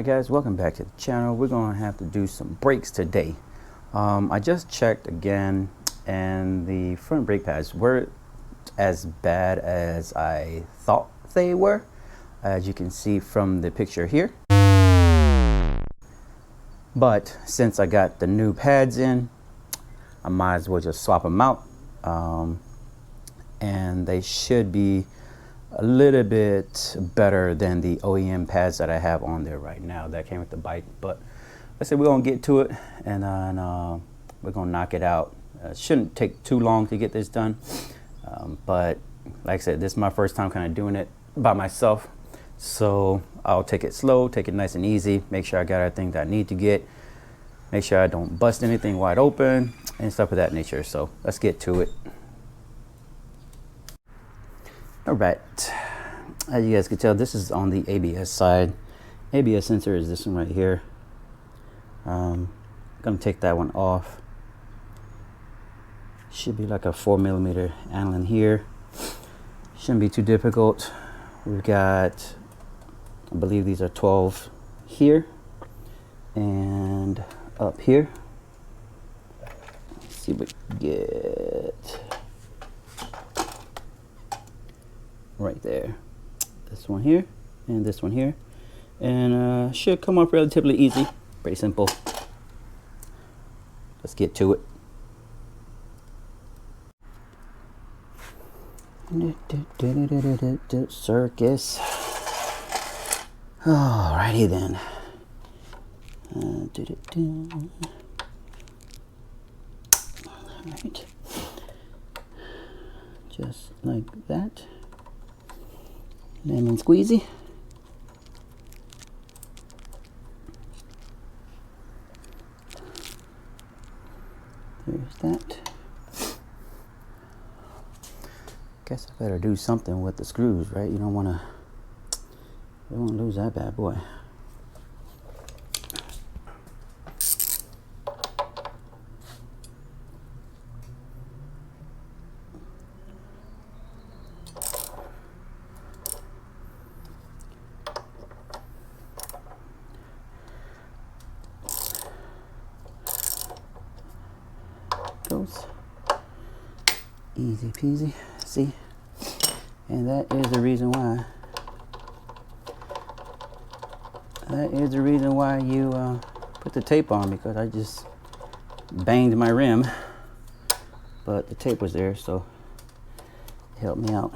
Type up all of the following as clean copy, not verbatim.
Alright guys, welcome back to the channel. We're going to have to do some brakes today. I just checked again and the front brake pads weren't as bad as I thought they were, as you can see from the picture here. But since I got the new pads in, I might as well just swap them out. And they should be a little bit better than the OEM pads that I have on there right now that came with the bike. But I said we're gonna get to it, and we're gonna knock it out. It shouldn't take too long to get this done, but like I said, this is my first time kind of doing it by myself, so I'll take it slow, take it nice and easy, make sure I got everything that I need to get, make sure I don't bust anything wide open and stuff of that nature. So let's get to it. All right, as you guys can tell, this is on the ABS side. ABS sensor is this one right here. I'm gonna take that one off. Should be like a 4mm Allen here. Shouldn't be too difficult. We've got, I believe these are 12 here and up here. Let's see what we get. Right there, this one here and this one here, and should come off relatively easy, pretty simple. Let's get to it. Circus. Alrighty then. Alright, just like that. Lemon squeezy. There's that. Guess I better do something with the screws, right? You don't want to lose that bad boy. Goes easy peasy. See, and that is the reason why. That is the reason why you put the tape on, because I just banged my rim, but the tape was there, so it helped me out.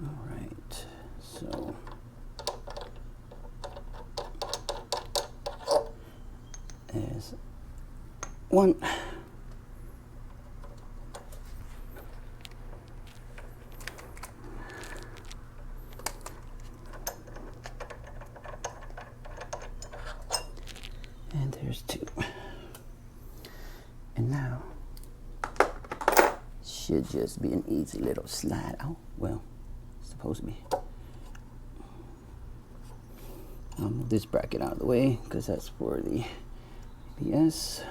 Alright, so there's one. And there's two. And now should just be an easy little slide out. Well, supposed to be. I'll move this bracket out of the way because that's for the ABS.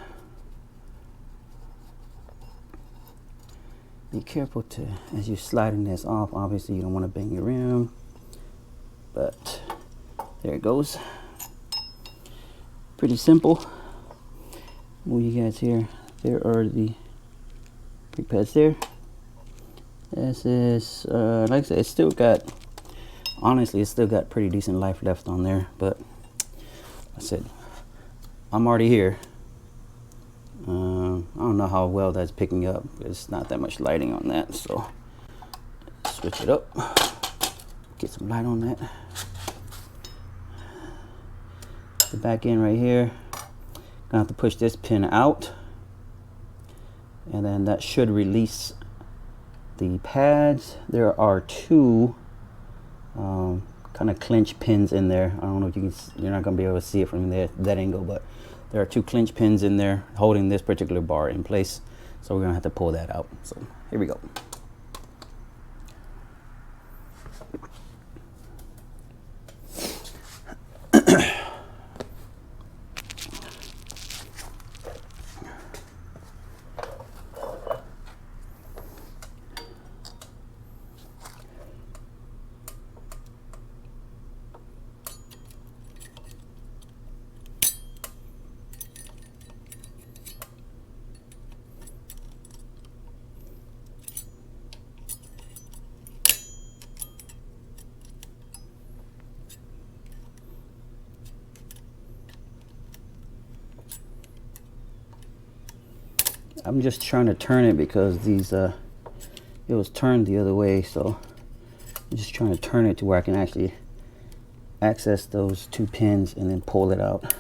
Be careful to, as you're sliding this off, obviously you don't want to bang your rim, but there it goes. Pretty simple. Move you guys here. There are the brake pads there. This is, like I said, it's still got, honestly, it's still got pretty decent life left on there, but I said, I'm already here. I don't know how well that's picking up. There's not that much lighting on that, so switch it up. Get some light on that. The back end right here. Gonna have to push this pin out, and then that should release the pads. There are two kind of clinch pins in there. I don't know if you can, you're not going to be able to see it from there, that angle, but there are two clinch pins in there holding this particular bar in place. So we're going to have to pull that out. So here we go. I'm just trying to turn it because these it was turned the other way, so I'm just trying to turn it to where I can actually access those 2 pins and then pull it out.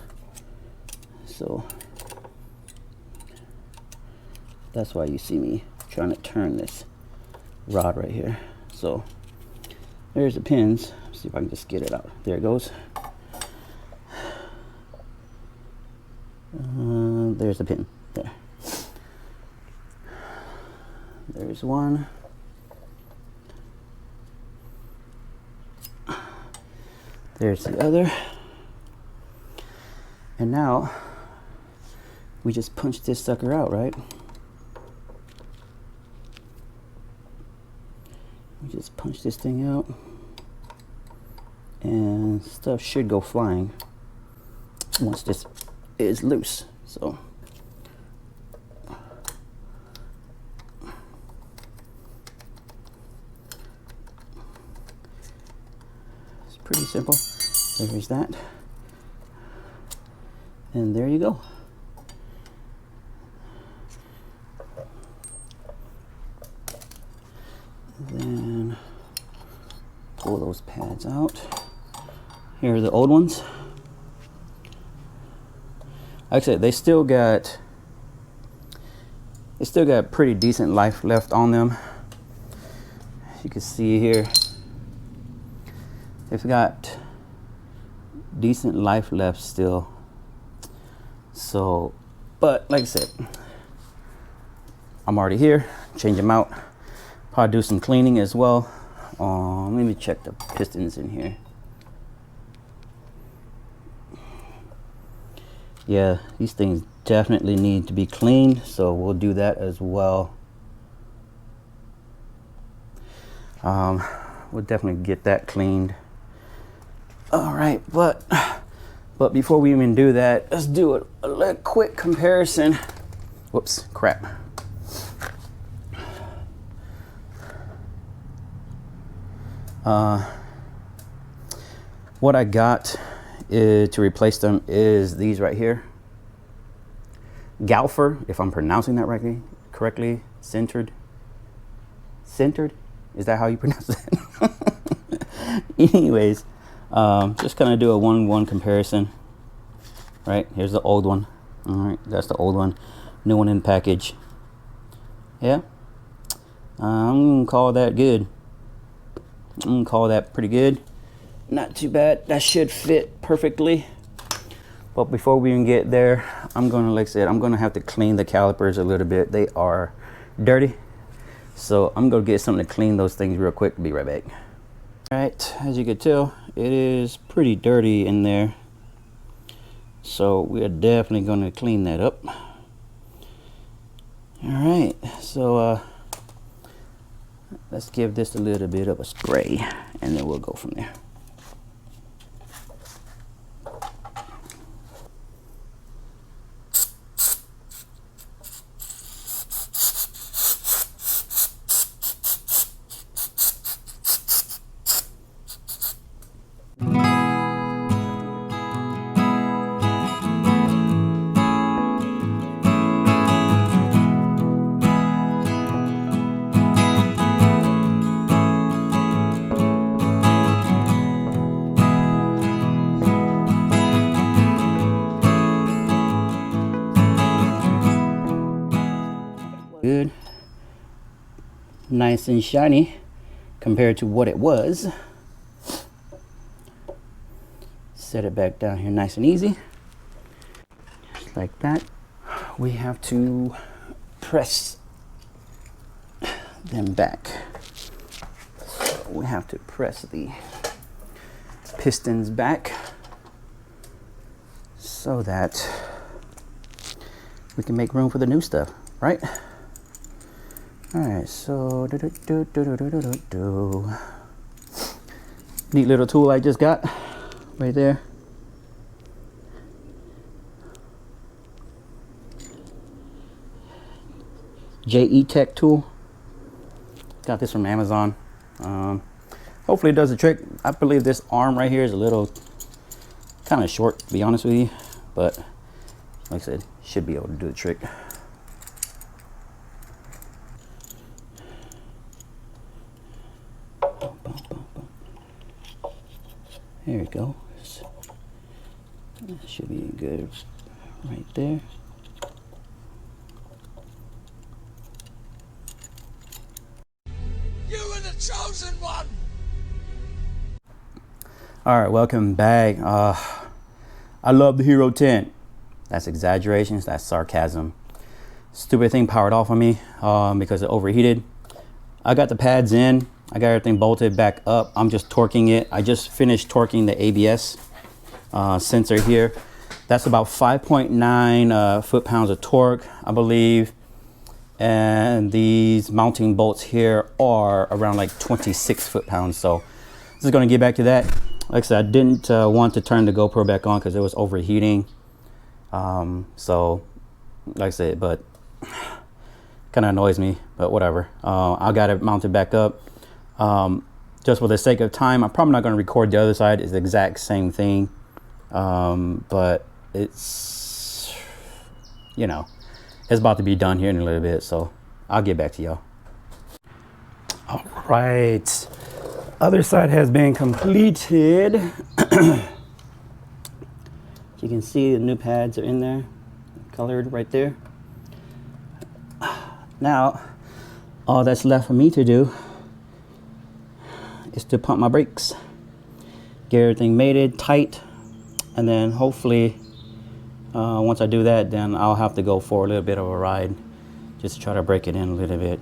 So that's why you see me trying to turn this rod right here. So there's the pins. Let's see if I can just get it out. There it goes. There's the pin. There. There's one. There's the other. And now we just punch this sucker out, right? We just punch this thing out and stuff should go flying once this is loose. So it's pretty simple. There's that, and there you go. Then pull those pads out. Here are the old ones. Like I said, they still got pretty decent life left on them. As you can see here, they've got decent life left still. So, but like I said, I'm already here. Change them out. Probably do some cleaning as well. Let me check the pistons in here. Yeah, these things definitely need to be cleaned, so we'll do that as well. We'll definitely get that cleaned. All right, but before we even do that, let's do a quick comparison. Whoops, crap. What I got to replace them is these right here. Galfer, if I'm pronouncing that correctly, centered. Is that how you pronounce it? Anyways, just kind of do a 1-1 comparison. Right, here's the old one. All right, that's the old one. New one in package. Yeah, I'm gonna call that good. I'm gonna call that pretty good. Not too bad. That should fit perfectly. But before we even get there, I'm gonna, like I said, I'm gonna have to clean the calipers a little bit. They are dirty. So I'm gonna get something to clean those things real quick. Be right back. All right, as you can tell, it is pretty dirty in there. So we are definitely gonna clean that up. All right, so let's give this a little bit of a spray and then we'll go from there. Good, nice and shiny compared to what it was. Set it back down here nice and easy, just like that. We have to press them back. So we have to press the pistons back so that we can make room for the new stuff, right? All right, so neat little tool I just got right there. JE Tech tool. Got this from Amazon. Hopefully it does the trick. I believe this arm right here is a little kind of short, to be honest with you, but like I said, should be able to do the trick. There we go. That should be good right there. You were the chosen one! Alright, welcome back. I love the Hero 10. That's exaggerations, that's sarcasm. Stupid thing powered off on me because it overheated. I got the pads in, I got everything bolted back up. I'm just torquing it. I just finished torquing the ABS sensor here. That's about 5.9 foot-pounds of torque, I believe. And these mounting bolts here are around like 26 foot-pounds. So this is gonna get back to that. Like I said, I didn't want to turn the GoPro back on because it was overheating. So like I said, but kind of annoys me, but whatever. I got it mounted back up. Just for the sake of time, I'm probably not going to record the other side. It's the exact same thing. But it's, you know, it's about to be done here in a little bit. So I'll get back to y'all. All right. Other side has been completed. You can see the new pads are in there, colored right there. Now, all that's left for me to do is to pump my brakes, get everything mated tight, and then hopefully once I do that, then I'll have to go for a little bit of a ride just to try to break it in a little bit.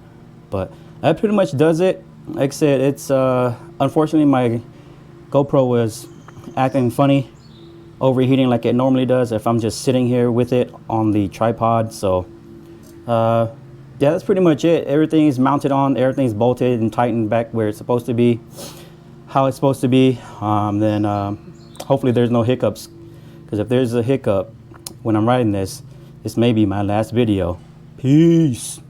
But that pretty much does it. Like I said, it's unfortunately my GoPro was acting funny, overheating like it normally does if I'm just sitting here with it on the tripod. So yeah, that's pretty much it. Everything's mounted on, everything's bolted and tightened back where it's supposed to be, how it's supposed to be. Then hopefully there's no hiccups, because if there's a hiccup when I'm writing this, this may be my last video. Peace.